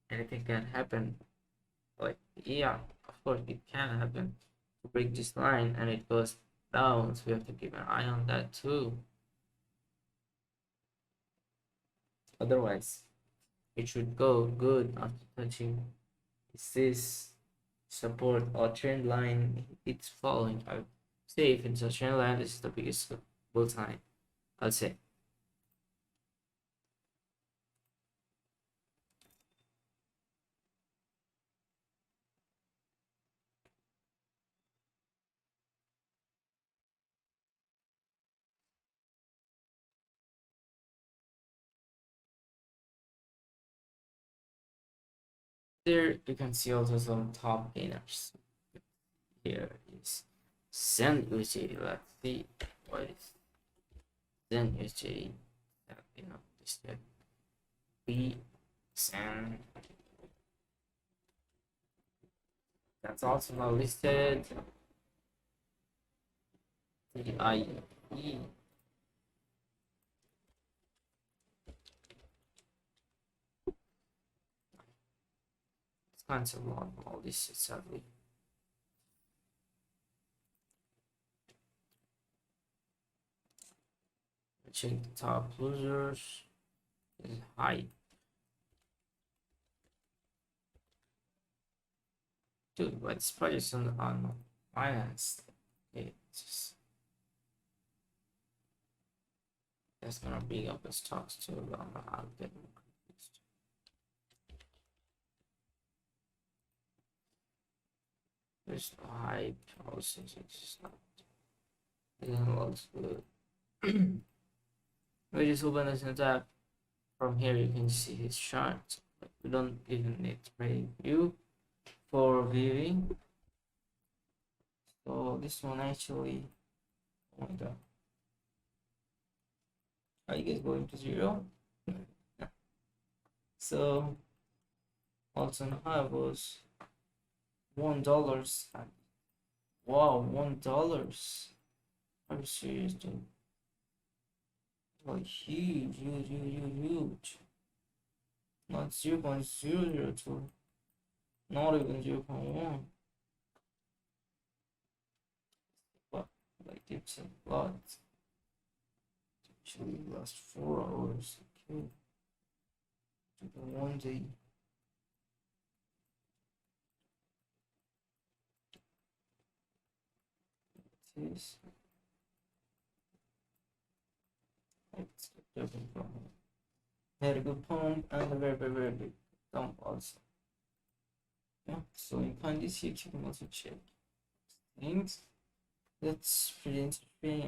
anything can happen. Like, yeah, of course it can happen to break this line and it goes down, so we have to keep an eye on that too. Otherwise, it should go good after touching this support or trend line it's following. I would say if it's a trend line, this is the biggest bull sign, I'll say. There you can see also some top gainers. Here is Zen UJ. Let's see what is Zen UJ. This B Zen. That's also not listed. DIE. It's kind of long, all this sadly. Check the top losers. Is high. Dude, but this project's on finance. Okay, that's gonna bring up the stocks too. I'll get more confused. There's no hype. Also, it's just not. It looks good. We just open this new tab. From here, you can see his chart. We don't even need to preview for viewing. So this one actually, oh my god, are you guys going to zero? So all-time high was $1. Wow, $1. Are you serious, dude? Like huge, huge, huge, huge, huge. Not 0.002, not even 0.1. But like it's a lot. Actually last 4 hours. Okay. One day. This. It's a different problem. Had a good pump and a very, very, very big dump also. Yeah, so you find this here, you can also check things. That's pretty interesting.